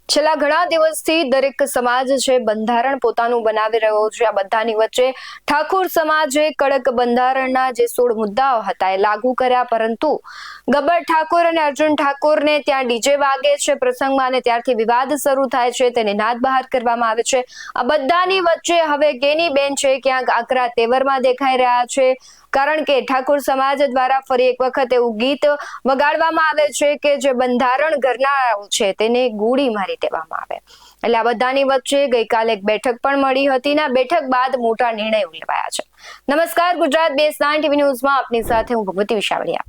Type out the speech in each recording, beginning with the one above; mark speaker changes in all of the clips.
Speaker 1: છેલ્લા ઘણા દિવસથી દરેક સમાજ છે બંધારણ પોતાનું બનાવી રહ્યો છે। આ બધાની વચ્ચે ઠાકોર સમાજે કડક બંધારણના જે 16 મુદ્દાઓ હતા એ લાગુ કર્યા, પરંતુ ગબ્બર ઠાકોર અને અર્જુન ઠાકોરને ત્યાં ડીજે વાગે છે પ્રસંગમાં અને ત્યારથી વિવાદ શરૂ થાય છે, તેને નાદ બહાર કરવામાં આવે છે। આ બધાની વચ્ચે હવે ગેનીબેન છે ક્યાંક આકરા તેવરમાં દેખાઈ રહ્યા છે, કારણ કે ઠાકોર સમાજ દ્વારા ફરી એક વખત એવું ગીત વગાડવામાં આવે છે કે જે બંધારણ ઘડનારાઓ છે તેને ગોળી મારી દેવામાં આવે। એટલે આ બધાની વચ્ચે ગઈકાલે એક બેઠક પણ મળી હતી ને આ બેઠક બાદ મોટા નિર્ણયો લેવાયા છે। નમસ્કાર, ગુજરાત BS9 TV ન્યૂઝમાં આપની સાથે હું ભગવતી વિશાવડિયા।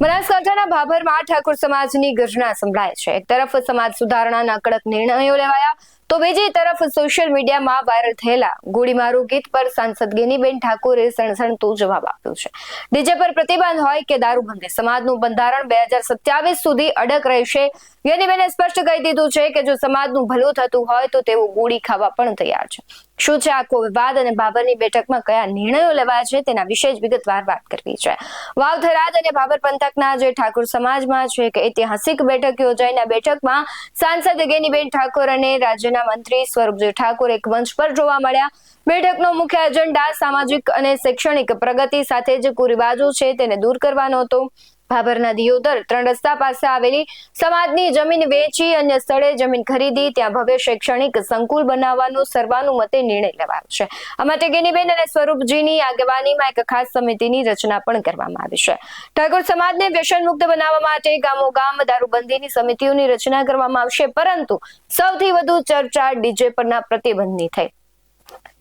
Speaker 1: બનાસકાંઠાના ભાભરમાં ઠાકોર સમાજની ગર્જના સંભળાય છે। એક તરફ સમાજ સુધારણાના કડક નિર્ણયો લેવાયા તો બીજી તરફ સોશિયલ મીડિયામાં વાયરલ થયેલા ગોળીમારો ગીત પર સાંસદ ગેનીબેન ઠાકોરે સણસણતો જવાબ આપ્યો છે। ડીજે પર પ્રતિબંધ હોય કે દારૂબંધી, સમાજનું બંધારણ 2027 સુધી અડગ રહેશે। ગેનીબેને સ્પષ્ટ કહી દીધું છે કે જો સમાજનું ભલું થતું હોય તો તેઓ ગોળી ખાવા પણ તૈયાર છે। શું છે આખો વિવાદ અને ભાભરની બેઠકમાં કયા નિર્ણયો લેવાયા છે તેના વિશે જ વિગતવાર વાત કરવી છે। વાવ, થરાદ અને ભાભર પંથકના જે ઠાકોર સમાજમાં છે કે ઐતિહાસિક બેઠક યોજાઈને આ બેઠકમાં સાંસદ ગેનીબેન ઠાકોર અને રાજ્યના મંત્રી સ્વરૂપજી ઠાકોર એક મંચ પર જોવા મળ્યા। બેઠકનો મુખ્ય એજન્ડા સામાજિક અને શૈક્ષણિક પ્રગતિ સાથે જે કુરિવાજો છે તેને દૂર કરવાનો હતો। ભાભરના દિયોદર 3 રસ્તા પાસે આવેલી સમાજની જમીન વેચી અન્ય સ્થળે જમીન ખરીદી ત્યાં ભવ્ય શૈક્ષણિક સંકુલ બનાવવાનો સર્વાનુમતે નિર્ણય લેવાયો છે। આ માટે ગેનીબેન અને સ્વરૂપજીની આગેવાનીમાં એક ખાસ સમિતિની રચના પણ કરવામાં આવી છે। ઠાકોર સમાજને વ્યસન મુક્ત બનાવવા માટે ગામોગામ દારૂબંધીની સમિતિઓની રચના કરવામાં આવશે, પરંતુ સૌથી વધુ ચર્ચા ડીજે પરના પ્રતિબંધની થઈ।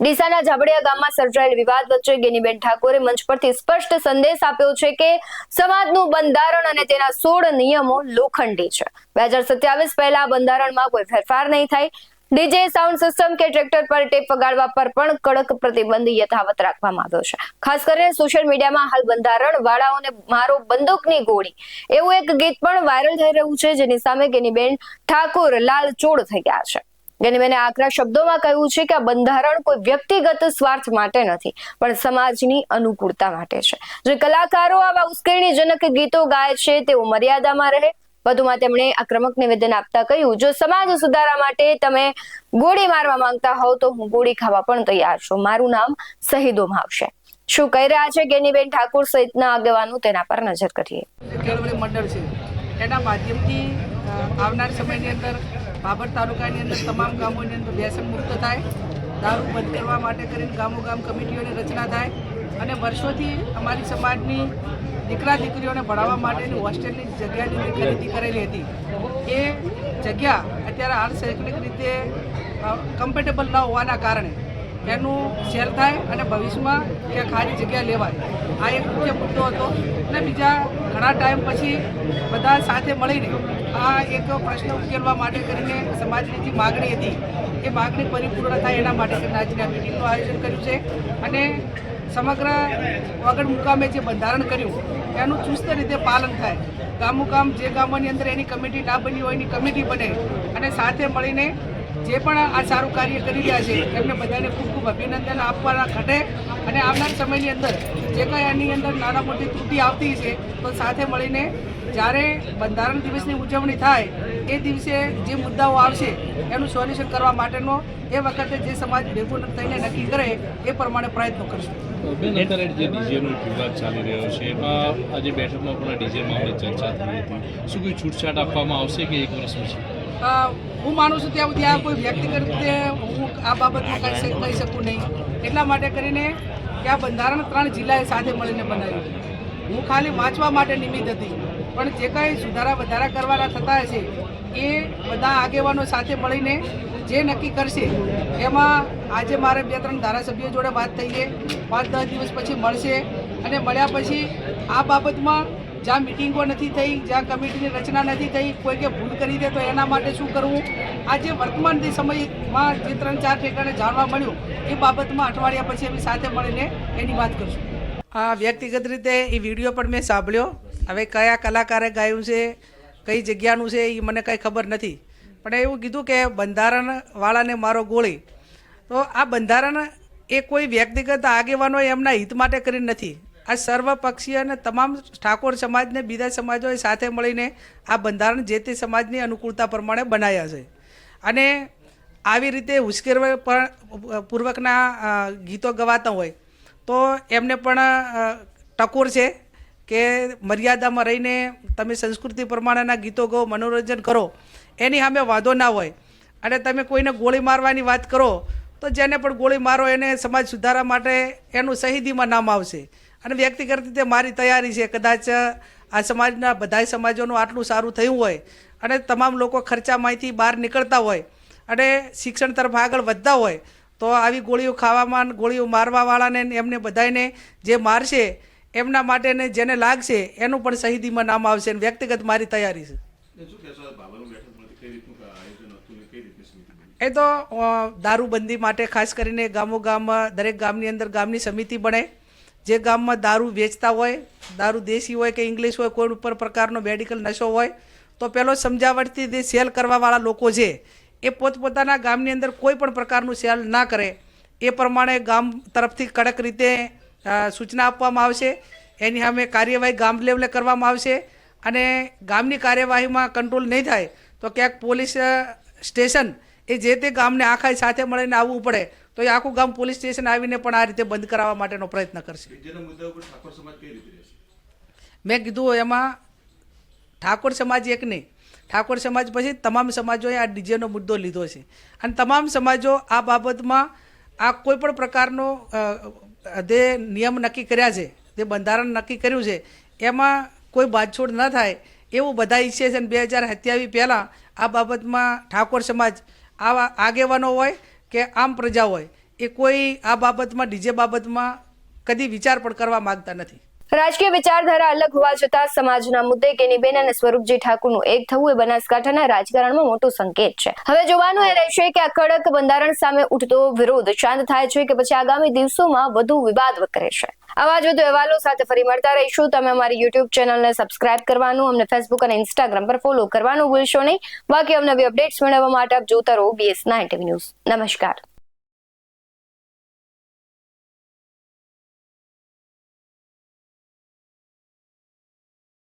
Speaker 1: ડીસાના ઝાબડિયા ગામમાં સર્જાયેલ વિવાદ વચ્ચે ગેનીબેન ઠાકોરે મંચ પરથી સ્પષ્ટ સંદેશ આપ્યો છે કે સમાજનું બંધારણ અને તેના 16 નિયમો લોખંડી છે। 2027 પહેલા બંધારણમાં કોઈ ફેરફાર નહીં થાય। ડીજે, સાઉન્ડ સિસ્ટમ કે ટ્રેક્ટર પર ટેપ વગાડવા પર પણ કડક પ્રતિબંધ યથાવત રાખવામાં આવ્યો છે। ખાસ કરીને સોશિયલ મીડિયામાં હાલ બંધારણ વાળાઓને મારો બંદૂકની ગોળી એવું એક ગીત પણ વાયરલ થઈ રહ્યું છે, જેની સામે ગેનીબેન ઠાકોર લાલચોળ થઈ ગયા છે। ગેનીબેને આકરા શબ્દોમાં કહ્યું છે કે આ બંધારણ કોઈ વ્યક્તિગત સ્વાર્થ માટે નથી, પણ સમાજની અનુકૂળતા માટે છે। જે કલાકારો આવા ઉશ્કેરણીજનક ગીતો ગાય છે તેઓ મર્યાદામાં રહે। વધુમાં તેમણે આક્રમક નિવેદન આપતા કહ્યું, જો સમાજ સુધારા માટે તમે ગોળી મારવા માંગતા હોવ તો હું ગોળી ખાવા પણ તૈયાર છું। મારું નામ શહીદોમાં આવશે। શું કહી રહ્યા છે ગેનીબેન ઠાકોર સહિતના આગેવાનો તેના પર નજર કરીએ।
Speaker 2: કેળવણી મંડળ છે એના માધ્યમથી આવનાર સમયની અંદર ભાભર તાલુકાની અંદર તમામ ગામોની અંદર વ્યસન મુક્ત થાય, દારૂ બંધ કરવા માટે કરીને ગામો ગામ કમિટીઓની રચના થાય અને વર્ષોથી અમારી સમાજની દીકરા દીકરીઓને ભણાવવા માટેની હોસ્ટેલની જગ્યાની ખરીદી કરેલી હતી। એ જગ્યા અત્યારે હાલ શૈક્ષણિક રીતે કમ્ફર્ટેબલ ન હોવાના કારણે એનું સેલ થાય અને ભવિષ્યમાં ત્યાં ખાલી જગ્યા લેવાય, આ એક મુખ્ય મુદ્દો હતો। અને બીજા ઘણા ટાઈમ પછી બધા સાથે મળીને આ એક પ્રશ્ન ઉકેલવા માટે કરીને સમાજની જે માગણી હતી એ માગણી પરિપૂર્ણ થાય એના માટે કરીને આજની આ મિટિંગનું આયોજન કર્યું છે। અને સમગ્ર વગર મુકામે જે બંધારણ કર્યું એનું ચુસ્ત રીતે પાલન થાય। ગામોગામ જે ગામોની અંદર એની કમિટી ના બની હોય એની કમિટી બને અને સાથે મળીને જે પણ આ સારું કાર્ય કરી રહ્યા છે એમને બધાને ખૂબ ખૂબ અભિનંદન આપવાના ઘટે અને આવનાર સમયની અંદર જે કંઈ આની અંદર નાના મોટી ત્રુટિ આવતી છે તો સાથે મળીને જ્યારે બંધારણ દિવસની ઉજવણી થાય એ દિવસે જે મુદ્દાઓ આવશે એનું સોલ્યુશન કરવા માટેનો એ વખતે જે સમાજ ભેગું થઈને નક્કી કરે એ પ્રમાણે પ્રયત્નો કરશું।
Speaker 3: બેન, અત્યારે જે ડીજેનો વિવાદ ચાલી રહ્યો છે એમાં આજે બેઠકમાં પણ ડીજે મામલે ચર્ચા થઈ હતી, શું કોઈ છૂટછાટ આપવામાં આવશે કે એક વર્ષ પછી?
Speaker 2: હું માનું છું ત્યાં કોઈ વ્યક્તિગત રીતે હું આ બાબતમાં કહી શકું નહીં, એટલા માટે કરીને કે આ બંધારણ 3 જિલ્લાએ સાથે મળીને બનાવ્યું। હું ખાલી વાંચવા માટે નિમિત્ત હતી, પણ જે કંઈ સુધારા વધારા કરવાના થતા છે એ બધા આગેવાનો સાથે મળીને જે નક્કી કરશે એમાં આજે મારે 2-3 ધારાસભ્યો જોડે વાત થઈ છે, 5-10 દિવસ પછી મળશે અને મળ્યા પછી આ બાબતમાં જ્યાં મિટિંગો નથી થઈ, જ્યાં કમિટીની રચના નથી થઈ, કોઈ કે ભૂલ કરી દે તો એના માટે શું કરવું, આજે વર્તમાન સમયમાં જે 3-4 ઠેકાણે જાણવા મળ્યું એ બાબતમાં અઠવાડિયા પછી અમે સાથે મળીને એની વાત કરીશું। હા, વ્યક્તિગત રીતે એ વિડીયો પણ મેં સાંભળ્યો। હવે કયા કલાકારે ગાયું છે, કઈ જગ્યાનું છે એ મને કંઈ ખબર નથી, પણ એવું કીધું કે બંધારણવાળાને મારો ગોળી। તો આ બંધારણ એ કોઈ વ્યક્તિગત આગેવાનો એમના હિત માટે કરીને નથી, આ સર્વપક્ષીય અને તમામ ઠાકોર સમાજને બીજા સમાજોએ સાથે મળીને આ બંધારણ જે તે સમાજની અનુકૂળતા પ્રમાણે બનાવ્યા છે. અને આવી રીતે ઉશ્કેરવા પૂર્વકના ગીતો ગવાતા હોય તો એમને પણ ટકોર છે કે મર્યાદામાં રહીને તમે સંસ્કૃતિ પ્રમાણેના ગીતો ગો, મનોરંજન કરો, એની સામે વાંધો ના હોય. અને તમે કોઈને ગોળી મારવાની વાત કરો તો જેને પણ ગોળી મારો એને સમાજ સુધારા માટે એનું શહીદીમાં નામ આવશે. અને વ્યક્તિગત રીતે મારી તૈયારી છે, કદાચ આ સમાજના બધા સમાજોનું આટલું સારું થયું હોય અને તમામ લોકો ખર્ચામાંથી બહાર નીકળતા હોય અને શિક્ષણ તરફ આગળ વધતા હોય તો આવી ગોળીઓ ખાવામાં, ગોળીઓ મારવાવાળાને એમને બધાને જે મારશે એમના માટે ને જેને લાગશે એનું પણ શહીદીમાં નામ આવશે. અને વ્યક્તિગત મારી તૈયારી છે. એ તો દારૂબંધી માટે ખાસ કરીને ગામોગામ દરેક ગામની અંદર ગામની સમિતિ બને. જે ગામમાં દારૂ વેચતા હોય, દારૂ દેશી હોય કે ઇંગ્લિશ હોય, કોઈ ઉપર પ્રકારનો મેડિકલ નશો હોય તો પહેલો સમજાવટથી જે સેલ કરવાવાળા લોકો છે એ પોતપોતાના ગામની અંદર કોઈ પણ પ્રકારનું સેલ ના કરે એ પ્રમાણે ગામ તરફથી કડક રીતે સૂચના આપવામાં આવશે. એની સામે કાર્યવાહી ગામ લેવલે કરવામાં આવશે. અને ગામની કાર્યવાહીમાં કંટ્રોલ નહીં થાય તો ક્યાંક પોલીસ સ્ટેશન એ જે તે ગામને આખા સાથે મળીને આવવું પડે તો એ આખું ગામ પોલીસ સ્ટેશન આવીને પણ આ રીતે બંધ કરાવવા માટેનો પ્રયત્ન કરશે. મેં કીધું એમાં ઠાકોર સમાજ એક નહીં, ઠાકોર સમાજ પછી તમામ સમાજોએ આ ડીજેનો મુદ્દો લીધો છે. અને તમામ સમાજો આ બાબતમાં આ કોઈ પણ પ્રકારનો જે નિયમ નક્કી કર્યા છે, જે બંધારણ નક્કી કર્યું છે એમાં કોઈ બાંધછોડ ન થાય એવું બધા ઈચ્છે છે. 2027 પહેલાં આ બાબતમાં ઠાકોર સમાજ આવા આગેવાનો હોય કે આમ પ્રજા હોય એ કોઈ આ બાબતમાં ડીજે બાબતમાં કદી વિચાર પણ કરવા માંગતા નથી.
Speaker 1: રાજકીય વિચારધારા અલગ હોવા છતાં સમાજના મુદ્દે ગેનીબેન અને સ્વરૂપજી ઠાકોરનું એક થવું એ બનાસકાંઠાના રાજકારણમાં મોટો સંકેત છે. હવે જોવાનું એ રહેશે કે આ કડક બંધારણ સામે ઉઠતો વિરોધ શાંત થાય છે કે પછી આગામી દિવસોમાં વધુ વિવાદ વકરે છે. આવા જ વધુ અહેવાલો સાથે ફરી મળતા રહીશું. તમે અમારી YouTube ચેનલને સબસ્ક્રાઇબ કરવાનું, અમને Facebook અને Instagram પર ફોલો કરવાનું ભૂલશો નહીં. બાકી અવનવી અપડેટ્સ મેળવવા માટે આપ જોતા રહો BS9 TV ન્યૂઝ. નમસ્કાર.